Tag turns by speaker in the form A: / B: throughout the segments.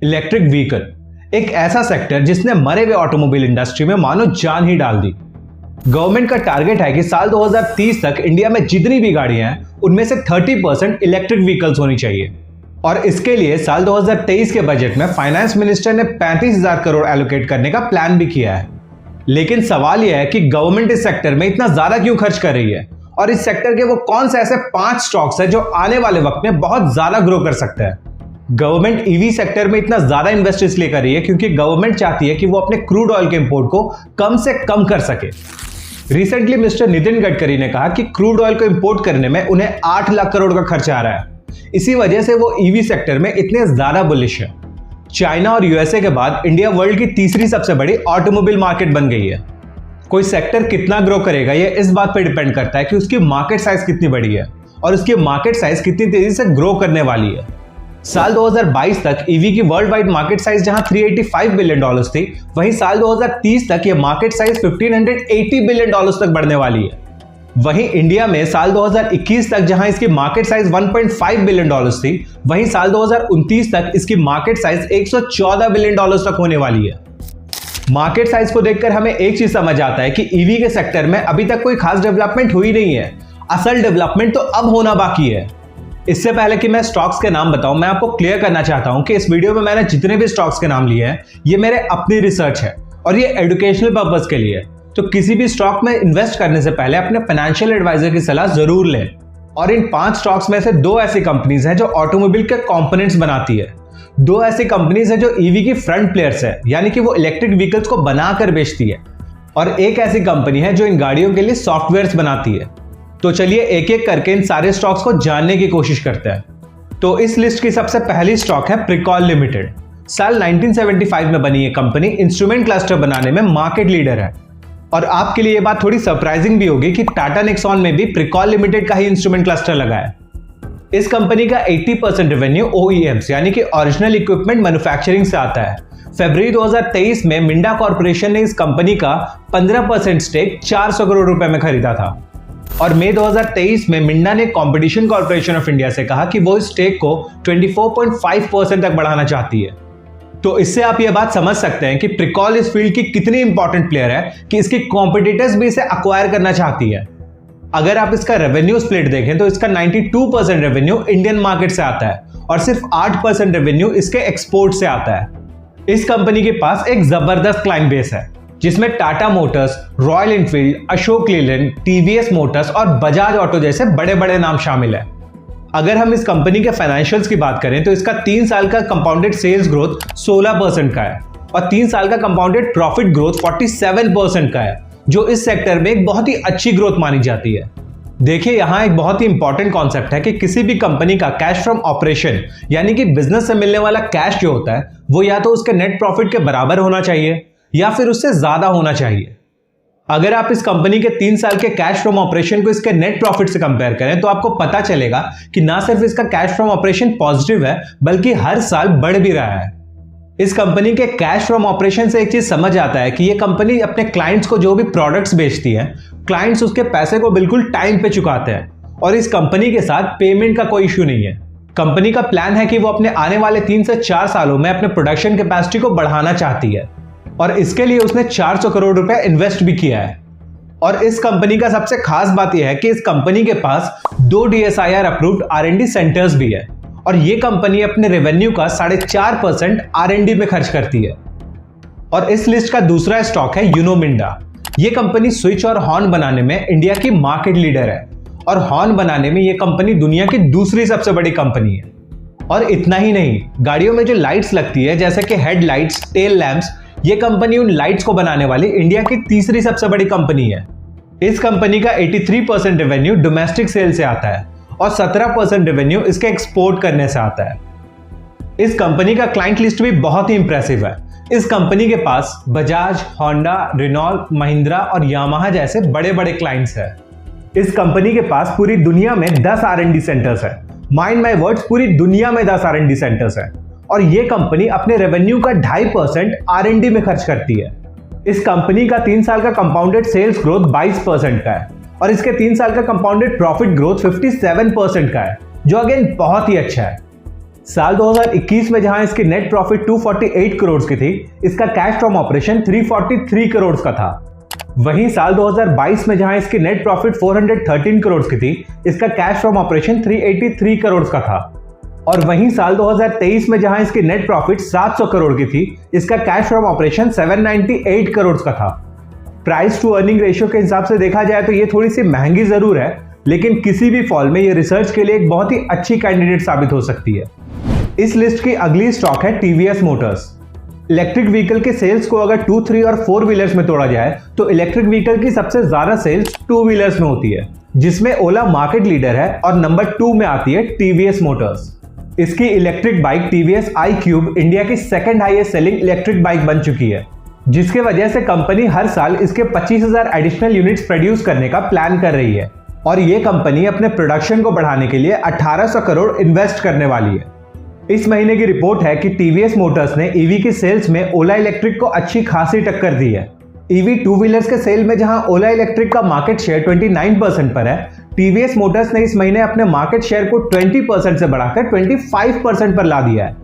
A: Electric vehicle एक ऐसा sector जिसने मरे हुए ऑटोमोबाइल इंडस्ट्री में मानो जान ही डाल दी। गवर्नमेंट का टारगेट है कि साल 2030 तक इंडिया में जितनी भी गाड़ियां हैं उनमें से 30% इलेक्ट्रिक व्हीकल्स होनी चाहिए। और इसके लिए साल 2023 के बजट में फाइनेंस मिनिस्टर ने 35,000 करोड़ एलोकेट करने का प्लान भी किया है। लेकिन सवाल यह है कि गवर्नमेंट इस सेक्टर में इतना ज्यादा क्यों खर्च कर रही है और इस सेक्टर के वो कौन से ऐसे 5 स्टॉक्स है जो आने वाले वक्त में बहुत ज्यादा ग्रो कर सकते हैं। गवर्नमेंट ईवी सेक्टर में इतना ज्यादा इन्वेस्ट इसलिए कर रही है क्योंकि गवर्नमेंट चाहती है कि वो अपने क्रूड ऑयल के इंपोर्ट को कम से कम कर सके। रिसेंटली मिस्टर नितिन गडकरी ने कहा कि क्रूड ऑयल को इंपोर्ट करने में उन्हें 8 लाख करोड़ का खर्च आ रहा है। इसी वजह से वो ईवी सेक्टर में इतने ज्यादा बुलिश है। चाइना और यूएसए के बाद इंडिया वर्ल्ड की तीसरी सबसे बड़ी ऑटोमोबाइल मार्केट बन गई है। कोई सेक्टर कितना ग्रो करेगा ये इस बात पर डिपेंड करता है कि उसकी मार्केट साइज कितनी बड़ी है और उसकी मार्केट साइज कितनी तेजी से ग्रो करने वाली है। साल 2022 तक ईवी की वर्ल्ड वाइड मार्केट साइज जहां $385 बिलियन थी, वहीं साल 2030 तक ये मार्केट साइज $1,580 बिलियन तक बढ़ने वाली है। वहीं इंडिया में साल 2021 तक जहां इसकी मार्केट साइज 1.5 बिलियन थी, वहीं साल 2029 तक इसकी मार्केट साइज 114 बिलियन तक होने वाली है। मार्केट साइज को देखकर हमें एक चीज समझ आता है कि ईवी के सेक्टर में अभी तक कोई खास डेवलपमेंट हुई नहीं है। असल डेवलपमेंट तो अब होना बाकी है। इससे पहले कि मैं स्टॉक्स के नाम बताऊं, मैं आपको क्लियर करना चाहता हूं कि इस वीडियो में मैंने जितने भी स्टॉक्स के नाम लिए हैं ये मेरे अपनी रिसर्च है और ये एजुकेशनल पर्पस के लिए है। तो किसी भी स्टॉक में इन्वेस्ट करने से पहले अपने फाइनेंशियल एडवाइजर की सलाह जरूर लें। और इन 5 स्टॉक्स में से 2 ऐसी कंपनीज हैं जो ऑटोमोबाइल के कंपोनेंट्स बनाती है, 2 ऐसी कंपनीज हैं जो ईवी की फ्रंट प्लेयर्स है, यानी कि वो इलेक्ट्रिक व्हीकल्स को बनाकर बेचती है, और एक ऐसी कंपनी है जो इन गाड़ियों के लिए सॉफ्टवेयर्स बनाती है। तो चलिए एक एक करके इन सारे स्टॉक्स को जानने की कोशिश करते हैं। तो इस लिस्ट की सबसे पहली स्टॉक है प्रिकॉल लिमिटेड। साल 1975 में बनी ये कंपनी इंस्ट्रूमेंट क्लस्टर बनाने में मार्केट लीडर है। और आपके लिए ये बात थोड़ी सरप्राइजिंग भी होगी कि टाटा नेक्सॉन में भी प्रिकॉल लिमिटेड का ही इंस्ट्रूमेंट क्लस्टर लगा है। इस कंपनी का 80% रेवेन्यू OEMs यानी कि ओरिजिनल इक्विपमेंट मैन्युफैक्चरिंग से आता है। फरवरी 2023 में मिंडा कॉर्पोरेशन ने इस कंपनी का 15% स्टेक 400 करोड़ रुपए में खरीदा था। और मई 2023 में मिंडा ने कंपटीशन कॉर्पोरेशन ऑफ इंडिया से कहा कि वो इस स्टेक को 24.5% तक बढ़ाना चाहती है। तो इससे आप ये बात समझ सकते हैं कि प्रिकॉल इस फील्ड की कितनी इंपॉर्टेंट प्लेयर है कि इसकी कॉम्पिटिटर्स भी इसे अक्वायर करना चाहती है। अगर आप इसका रेवेन्यू स्प्लिट देखें तो इसका 92% रेवेन्यू इंडियन मार्केट से आता है और सिर्फ 8% रेवेन्यू इसके एक्सपोर्ट से आता है। इस कंपनी के पास एक जबरदस्त क्लाइंट बेस है जिसमें Tata Motors, royal Enfield, Ashok Leyland, TVS Motors और बजाज ऑटो जैसे बड़े बड़े नाम शामिल है। अगर हम इस कंपनी के फाइनेंशियल्स की बात करें तो इसका 3 साल का कंपाउंडेड सेल्स ग्रोथ 16% का है और 3 साल का कंपाउंडेड प्रॉफिट ग्रोथ 47% का है, जो इस सेक्टर में एक बहुत ही अच्छी ग्रोथ मानी जाती है। देखिए यहाँ एक बहुत ही इंपॉर्टेंट कॉन्सेप्ट है कि किसी भी कंपनी का कैश फ्रॉम ऑपरेशन यानी कि बिजनेस से मिलने वाला कैश जो होता है वो या तो उसके नेट प्रॉफिट के बराबर होना चाहिए या फिर उससे ज्यादा होना चाहिए। अगर आप इस कंपनी के 3 साल के कैश फ्रॉम ऑपरेशन को इसके नेट प्रॉफिट से कंपेयर करें तो आपको पता चलेगा कि ना सिर्फ इसका कैश फ्रॉम ऑपरेशन पॉजिटिव है बल्कि हर साल बढ़ भी रहा है। इस कंपनी के कैश फ्रॉम ऑपरेशन से एक चीज समझ आता है कि ये कंपनी अपने क्लाइंट्स को जो भी प्रोडक्ट्स बेचती है, क्लाइंट्स उसके पैसे को बिल्कुल टाइम पे चुकाते हैं और इस कंपनी के साथ पेमेंट का कोई इश्यू नहीं है। कंपनी का प्लान है कि वो अपने आने वाले 3 से 4 सालों में अपने प्रोडक्शन कैपेसिटी को बढ़ाना चाहती है और इसके लिए उसने 400 करोड़ रुपए इन्वेस्ट भी किया है। और इस कंपनी का सबसे खास बात यह है कि इस कंपनी के पास 2 DSIR अप्रूव्ड R&D सेंटर्स भी है और ये कंपनी अपने रेवेन्यू का 4.5% R&D में खर्च करती है। और इस लिस्ट का दूसरा स्टॉक है यूनो मिंडा। ये कंपनी स्विच और हॉर्न बनाने में इंडिया की मार्केट लीडर है और हॉर्न बनाने में ये कंपनी दुनिया की दूसरी सबसे बड़ी कंपनी है। और इतना ही नहीं, गाड़ियों में जो लाइट्स लगती है जैसे कि हेडलाइट्स, टेल लैंप्स, ये कंपनी उन लाइट्स को बनाने वाली इंडिया की तीसरी सबसे बड़ी कंपनी है। इस कंपनी का 83% रेवेन्यू डोमेस्टिक सेल से आता है और 17% रेवेन्यू इसके एक्सपोर्ट करने से आता है। इस कंपनी का क्लाइंट लिस्ट भी बहुत ही इंप्रेसिव है। इस कंपनी के पास बजाज, होंडा, रेनॉल्ट, महिंद्रा और यामाहा जैसे बड़े बड़े क्लाइंट्स हैं। इस कंपनी के पास पूरी दुनिया में 10 R&D सेंटर्स है। माइंड माय वर्ड्स, पूरी दुनिया में 10 R&D सेंटर्स है और ये कंपनी अपने रेवेन्यू का 2.5% R&D में खर्च करती है। इस कंपनी का 3 साल का कंपाउंडेड सेल्स ग्रोथ 22% का है और इसके 3 साल का कंपाउंडेड प्रॉफिट ग्रोथ 57% का है, जो अगेन बहुत ही अच्छा है। साल 2021 में जहां इसकी नेट प्रॉफिट 248 करोड़ की थी, इसका कैश फ्रॉम ऑपरेशन 343 करोड़ का था। वहीं साल 2022 में जहां इसकी नेट प्रॉफिट 413 करोड़ की थी, इसका कैश फ्रॉम ऑपरेशन 383 करोड़ का था। और वहीं साल 2023 में जहां इसकी नेट प्रॉफिट 700 करोड़ की थी, इसका कैश फ्रॉम ऑपरेशन 798 करोड़ का था। प्राइस टू अर्निंग रेशियो के हिसाब से देखा जाए तो ये थोड़ी सी महंगी जरूर है, लेकिन किसी भी फॉल में ये रिसर्च के लिए एक बहुत ही अच्छी कैंडिडेट साबित हो सकती है। इस लिस्ट की अगली स्टॉक है टीवीएस मोटर्स। इलेक्ट्रिक व्हीकल के सेल्स को अगर 2, 3 और 4 व्हीलर्स में तोड़ा जाए तो इलेक्ट्रिक व्हीकल की सबसे ज्यादा सेल्स 2 व्हीलर्स में होती है, जिसमें ओला मार्केट लीडर है और नंबर 2 में आती है टीवीएस मोटर्स। इसकी electric bike TVS iQube India की second highest selling electric bike बन चुकी है, जिसके वजह से कंपनी हर साल इसके 25,000 एडिशनल यूनिट्स प्रोड्यूस करने का प्लान कर रही है और ये कंपनी अपने प्रोडक्शन को बढ़ाने के लिए 1800 करोड़ इन्वेस्ट करने वाली है। इस महीने की रिपोर्ट है कि टीवीएस मोटर्स ने ईवी की सेल्स में ओला इलेक्ट्रिक को अच्छी खासी टक्कर दी है। ईवी 2 व्हीलर्स के सेल में जहां ओला इलेक्ट्रिक का मार्केट शेयर 29% पर है, टीवीएस मोटर्स ने इस महीने अपने मार्केट शेयर को 20% से बढ़ाकर 25% पर ला दिया है।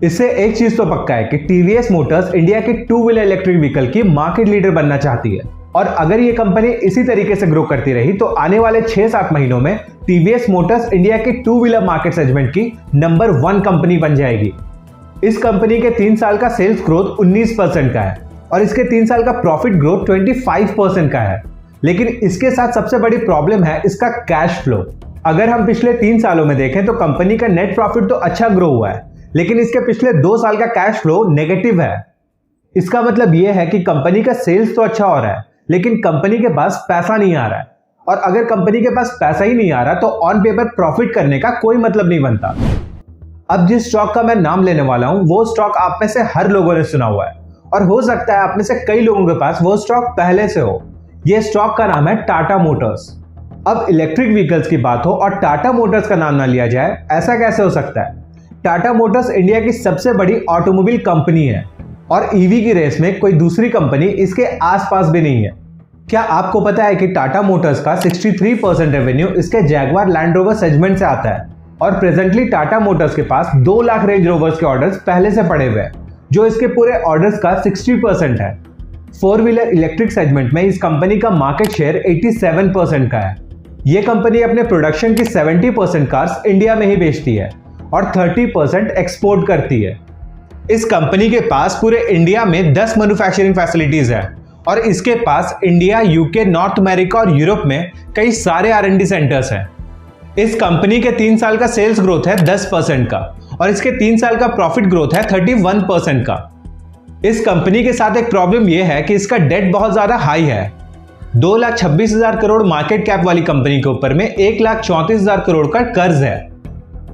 A: इससे एक चीज तो पक्का है कि टीवीएस मोटर्स इंडिया के 2 व्हीलर इलेक्ट्रिक व्हीकल की मार्केट लीडर बनना चाहती है और अगर ये कंपनी इसी तरीके से ग्रो करती रही तो आने वाले 6-7 महीनों में टीवीएस मोटर्स इंडिया के 2 व्हीलर मार्केट सेगमेंट की नंबर 1 कंपनी बन जाएगी। इस कंपनी के 3 साल का सेल्स ग्रोथ 19% का है और इसके 3 साल का प्रॉफिट ग्रोथ 25% का है, लेकिन इसके साथ सबसे बड़ी प्रॉब्लम है इसका कैश फ्लो। अगर हम पिछले 3 सालों में देखें तो कंपनी का नेट प्रॉफिट तो अच्छा ग्रो हुआ है, लेकिन इसके पिछले 2 साल का कैश फ्लो नेगेटिव है। इसका मतलब यह है कि कंपनी का सेल्स तो अच्छा हो रहा है, लेकिन कंपनी के पास पैसा नहीं आ रहा है और अगर कंपनी के पास पैसा ही नहीं आ रहा तो ऑन पेपर प्रॉफिट करने का कोई मतलब नहीं बनता। अब जिस स्टॉक का मैं नाम लेने वाला हूं वो स्टॉक आप में से हर लोगों ने सुना हुआ है और हो सकता है आप में से कई लोगों के पास वो स्टॉक पहले से हो। यह स्टॉक का नाम है टाटा मोटर्स। अब इलेक्ट्रिक व्हीकल्स की बात हो और टाटा मोटर्स का नाम ना लिया जाए, ऐसा कैसे हो सकता है? टाटा मोटर्स इंडिया की सबसे बड़ी ऑटोमोबाइल कंपनी है और ईवी की रेस में कोई दूसरी कंपनी इसके आसपास भी नहीं है। क्या आपको पता है कि टाटा मोटर्स का 63% रेवेन्यू इसके जैगवार लैंड रोवर सेगमेंट से आता है और प्रेजेंटली टाटा मोटर्स के पास 2 लाख रेंज रोवर्स के ऑर्डर्स पहले से पड़े हुए हैं, जो इसके पूरे ऑर्डर्स का 60% है। 4 व्हीलर इलेक्ट्रिक सेगमेंट में इस कंपनी का मार्केट शेयर 87% का है। यह कंपनी अपने प्रोडक्शन की 70% कार्स इंडिया में ही बेचती है और 30% एक्सपोर्ट करती है। इस कंपनी के पास पूरे इंडिया में 10 मैन्युफैक्चरिंग फैसिलिटीज है और इसके पास इंडिया, यूके, नॉर्थ अमेरिका और यूरोप में कई सारे R&D सेंटर्स हैं। इस कंपनी के 3 साल का सेल्स ग्रोथ है 10% का और इसके 3 साल का प्रॉफिट ग्रोथ है 31% का। इस कंपनी के साथ एक प्रॉब्लम यह है कि इसका डेट बहुत ज्यादा हाई है। 2,26,000 करोड़ मार्केट कैप वाली कंपनी के ऊपर में 1,34,000 करोड़ का कर्ज है,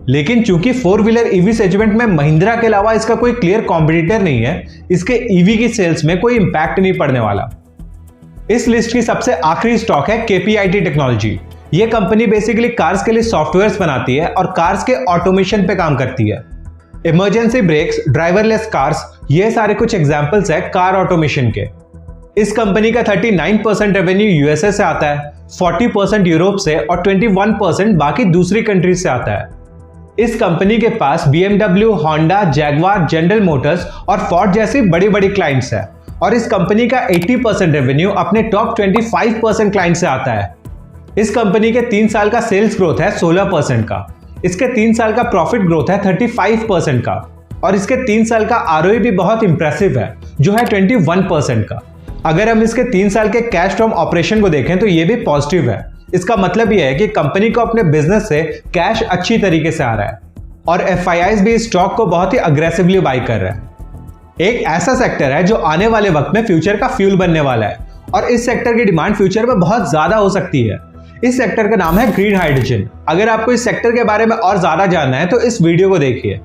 A: लेकिन चूंकि 4 व्हीलर ईवी सेगमेंट में महिंद्रा के अलावा इसका कोई क्लियर कॉम्पिटिटर नहीं है, इसके ईवी की सेल्स में कोई इंपैक्ट नहीं पड़ने वाला। इस लिस्ट की सबसे आखिरी स्टॉक है KPIT टेक्नोलॉजी। यह कंपनी बेसिकली कार्स के लिए सॉफ्टवेयर्स बनाती है और कार्स के ऑटोमेशन पे काम करती है। इमरजेंसी ब्रेक्स, ड्राइवरलेस कार्स, ये सारे कुछ एग्जांपल्स है कार ऑटोमेशन के। इस कंपनी का 39% रेवेन्यू यूएसए से आता है, 40% यूरोप से और 21% बाकी दूसरी कंट्रीज से आता है। इस कंपनी के पास BMW, Honda, Jaguar, general Motors और फोर्ड जैसी बड़ी बड़ी क्लाइंट्स है और इस कंपनी का 80% रेवेन्यू अपने टॉप 25% क्लाइंट से आता है। इस कंपनी के 3 साल का सेल्स ग्रोथ है 16% का, इसके 3 साल का प्रॉफिट ग्रोथ है 35% का और इसके 3 साल का ROE भी बहुत इंप्रेसिव है जो है 21% का। अगर हम इसके 3 साल के कैश फ्रॉम ऑपरेशन को देखें तो ये भी पॉजिटिव है। इसका मतलब यह है कि कंपनी को अपने बिजनेस से कैश अच्छी तरीके से आ रहा है और FIIs भी इस स्टॉक को बहुत ही अग्रेसिवली बाई कर रहे हैं। एक ऐसा सेक्टर है जो आने वाले वक्त में फ्यूचर का फ्यूल बनने वाला है और इस सेक्टर की डिमांड फ्यूचर में बहुत ज्यादा हो सकती है। इस सेक्टर का नाम है ग्रीन हाइड्रोजन। अगर आपको इस सेक्टर के बारे में और ज्यादा जानना है तो इस वीडियो को देखिए।